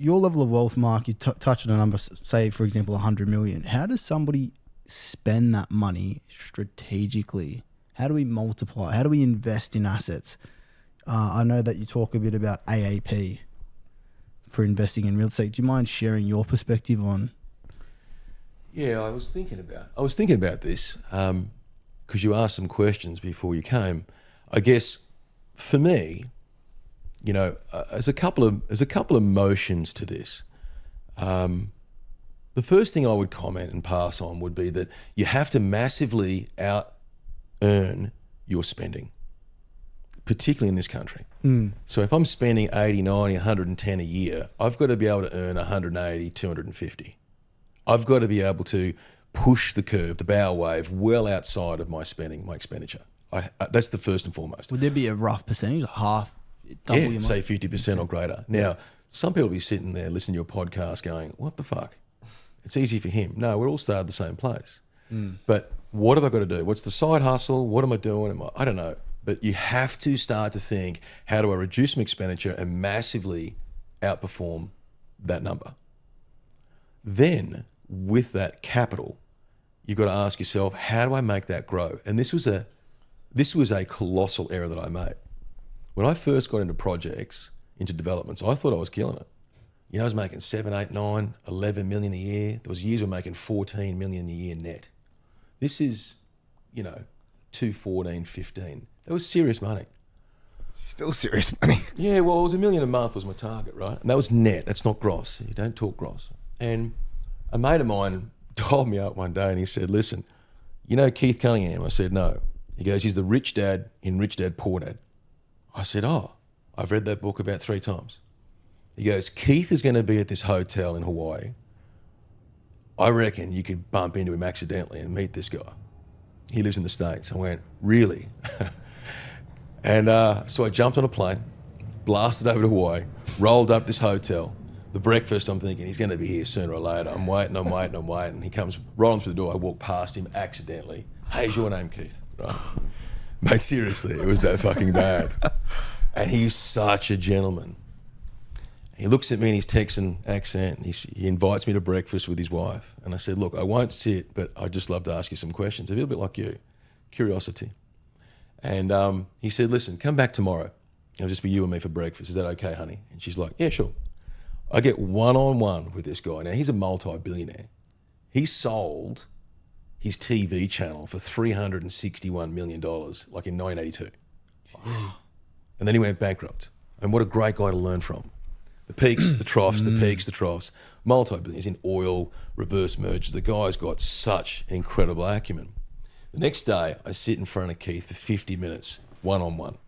your level of wealth, Mark, you touched on a number, say, for example, 100 million. How does somebody spend that money strategically? How do we multiply? How do we invest in assets? I know that you talk a bit about AAP for investing in real estate. Do you mind sharing your perspective on? Yeah, I was thinking about this because you asked some questions before you came. I guess for me, you know, there's a couple of motions to this. The first thing I would comment and pass on would be that you have to massively out earn your spending, particularly in this country. So if I'm spending 80, 90, 110 a year, I've got to be able to earn 180, 250. I've got to be able to push the curve, the bow wave, well outside of my spending, my expenditure. That's the first and foremost. Would there be a rough percentage, half, double your say money? 50% or greater. Now, some people will be sitting there listening to your podcast going, what the fuck? It's easy for him. No, we're all started the same place. But what have I got to do? What's the side hustle? What am I doing? I don't know. But you have to start to think, how do I reduce my expenditure and massively outperform that number? Then, with that capital, you've got to ask yourself, how do I make that grow? And this was a colossal error that I made. When I first got into projects, into developments, I thought I was killing it. You know, I was making 7, 8, 9, 11 million a year. There was years where I was making 14 million a year net. This is, you know, 14, 15. That was serious money. Still serious money. Yeah, well, it was $1 million a month was my target, right? And that was net. That's not gross. You don't talk gross. And a mate of mine told me up one day and he said, listen, you know Keith Cunningham? I said, no. He goes, he's the rich dad in Rich Dad, Poor Dad. I said, oh, I've read that book about 3 times. He goes, Keith is going to be at this hotel in Hawaii. I reckon you could bump into him accidentally and meet this guy. He lives in the States. I went, really? And so I jumped on a plane, blasted over to Hawaii, rolled up this hotel. The breakfast, I'm thinking, he's going to be here sooner or later. I'm waiting. He comes rolling through the door. I walk past him accidentally. Hey, is your name Keith? Right. Mate, seriously, it was that fucking bad. And he's such a gentleman. He looks at me in his Texan accent and he invites me to breakfast with his wife. And I said, look, I won't sit, but I'd just love to ask you some questions. A little bit like you, curiosity. And he said, listen, come back tomorrow. It'll just be you and me for breakfast. Is that okay, honey? And she's like, yeah, sure. I get one-on-one with this guy. Now, he's a multi-billionaire. He sold his TV channel for $361 million, like in 1982. Wow. And then he went bankrupt. And what a great guy to learn from. The peaks, the troughs, the peaks, the troughs. Multi-billionaires in oil, reverse mergers. The guy's got such an incredible acumen. The next day, I sit in front of Keith for 50 minutes, one-on-one.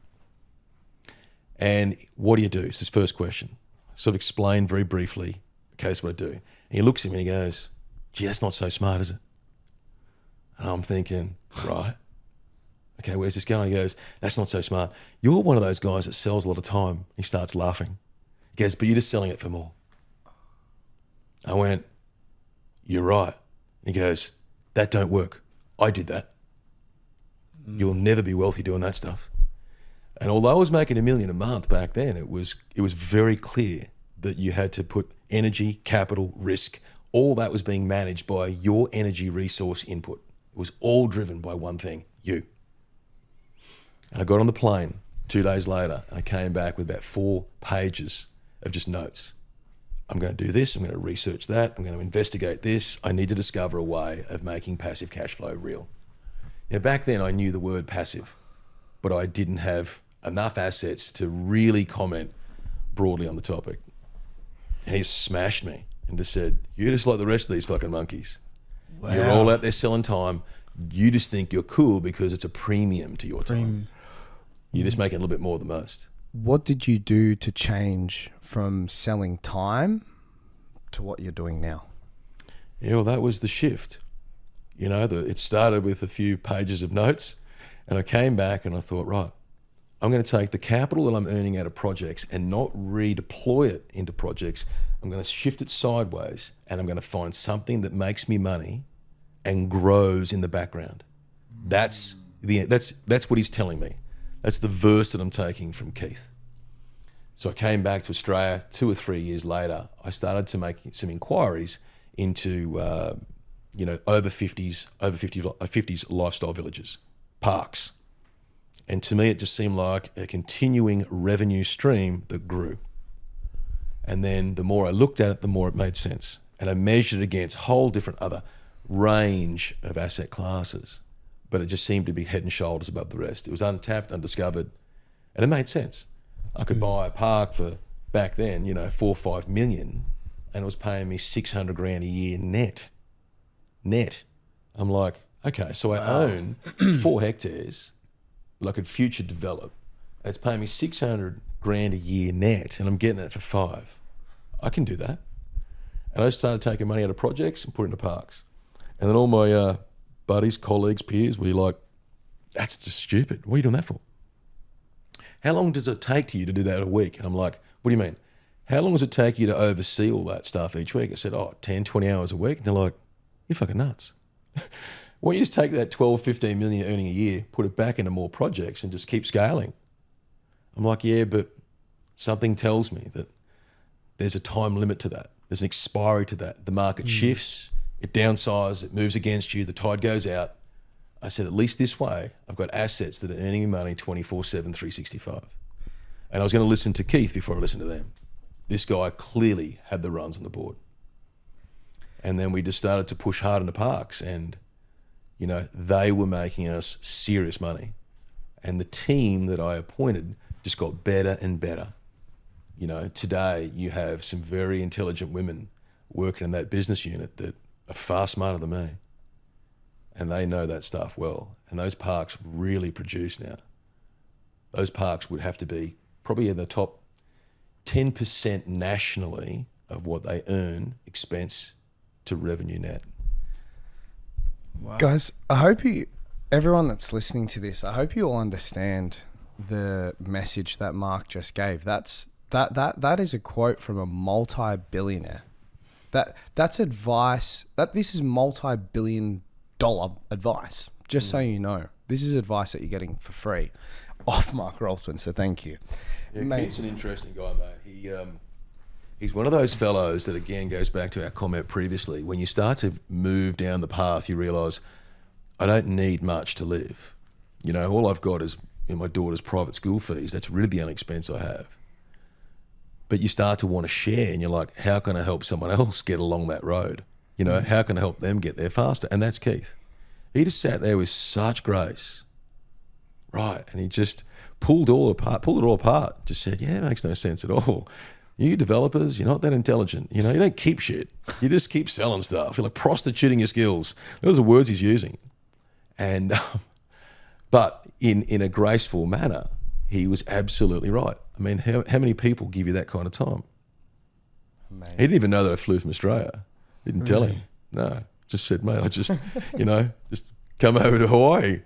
And what do you do? It's his first question. I sort of explain very briefly, okay, that's what I do. And he looks at me and he goes, gee, that's not so smart, is it? And I'm thinking, right. Okay, where's this going? He goes, that's not so smart. You're one of those guys that sells a lot of time. He starts laughing. He goes, but you're just selling it for more. I went, you're right. He goes, that don't work. I did that. You'll never be wealthy doing that stuff. And although I was making $1 million a month back then, it was very clear that you had to put energy, capital, risk, all that was being managed by your energy resource input. It was all driven by one thing, you. And I got on the plane 2 days later and I came back with about 4 pages of just notes. I'm going to do this, I'm going to research that, I'm going to investigate this. I need to discover a way of making passive cash flow real. Now, back then I knew the word passive, but I didn't have enough assets to really comment broadly on the topic. And he smashed me and just said, you're just like the rest of these fucking monkeys. Wow. You're all out there selling time. You just think you're cool because it's a premium to your time. You're just making a little bit more than most. What did you do to change from selling time to what you're doing now? Yeah, well, that was the shift. You know, it started with a few pages of notes and I came back and I thought, right, I'm going to take the capital that I'm earning out of projects and not redeploy it into projects. I'm going to shift it sideways and I'm going to find something that makes me money and grows in the background. That's what he's telling me. That's the verse that I'm taking from Keith. So I came back to Australia 2 or 3 years later. I started to make some inquiries into, over 50s lifestyle villages, parks. And to me, it just seemed like a continuing revenue stream that grew. And then the more I looked at it, the more it made sense. And I measured it against a whole different other range of asset classes. But it just seemed to be head and shoulders above the rest. It was untapped, undiscovered, and it made sense. I could buy a park for, back then, 4 or 5 million, and it was paying me 600 grand a year net. I'm like, okay, so I own 4 hectares that I could future develop, and it's paying me 600 grand a year net, and I'm getting it for 5. I can do that. And I started taking money out of projects and put it into parks. And then all my buddies, colleagues, peers were like, that's just stupid. What are you doing that for? How long does it take to you to do that a week? And I'm like, what do you mean? How long does it take you to oversee all that stuff each week? I said, 10, 20 hours a week. And they're like, you're fucking nuts. Why don't you just take that 12, 15 million you're earning a year, put it back into more projects and just keep scaling? I'm like, yeah, but something tells me that there's a time limit to that. There's an expiry to that. The market shifts, it downsizes, it moves against you, the tide goes out. I said, at least this way, I've got assets that are earning me money 24/7, 365. And I was going to listen to Keith before I listened to them. This guy clearly had the runs on the board. And then we just started to push hard into parks, and, they were making us serious money. And the team that I appointed just got better and better. Today you have some very intelligent women working in that business unit that are far smarter than me. And they know that stuff well. And those parks really produce now. Those parks would have to be probably in the top 10% nationally of what they earn expense to revenue net. Wow. Guys, I hope everyone that's listening to this, I hope you all understand the message that Mark just gave. That is a quote from a multi-billionaire. That's advice. This is multi-billion-dollar advice. Just so you know, this is advice that you're getting for free off Mark Rolton. So thank you. Yeah, Keith's an interesting guy, mate. He's one of those fellows that, again, goes back to our comment previously. When you start to move down the path, you realise I don't need much to live. All I've got is my daughter's private school fees. That's really the only expense I have. But you start to want to share, and you're like, how can I help someone else get along that road? How can I help them get there faster? And that's Keith. He just sat there with such grace, right? And he just pulled it all apart. Just said, yeah, it makes no sense at all. You developers, you're not that intelligent. You don't keep shit. You just keep selling stuff. You're like prostituting your skills. Those are words he's using. And, but in a graceful manner, he was absolutely right. I mean, how many people give you that kind of time? Amazing. He didn't even know that I flew from Australia. Didn't tell him. No, just said, mate, I just, just come over to Hawaii.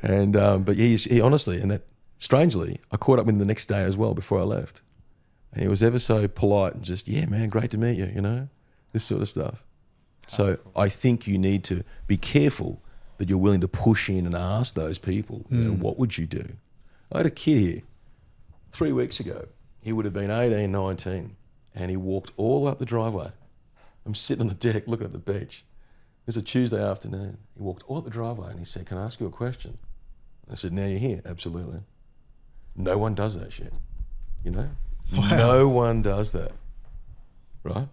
And, but he honestly, and that strangely, I caught up with him the next day as well before I left. And he was ever so polite and just, yeah, man, great to meet you, this sort of stuff. So I think you need to be careful that you're willing to push in and ask those people, what would you do? I had a kid here 3 weeks ago. He would have been 18, 19, and he walked all up the driveway. I'm sitting on the deck looking at the beach. It was a Tuesday afternoon. He walked all up the driveway and he said, can I ask you a question? I said, now you're here. Absolutely. No one does that shit, Wow. No one does that, right?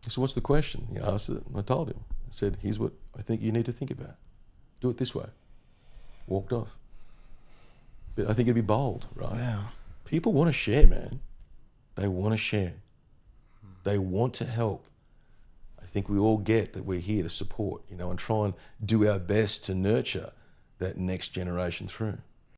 So what's the question? He asked it, and I told him. I said, here's what I think you need to think about. Do it this way. Walked off. But I think it'd be bold, right? Wow. People want to share, man. They want to share. They want to help. I think we all get that we're here to support, and try and do our best to nurture that next generation through.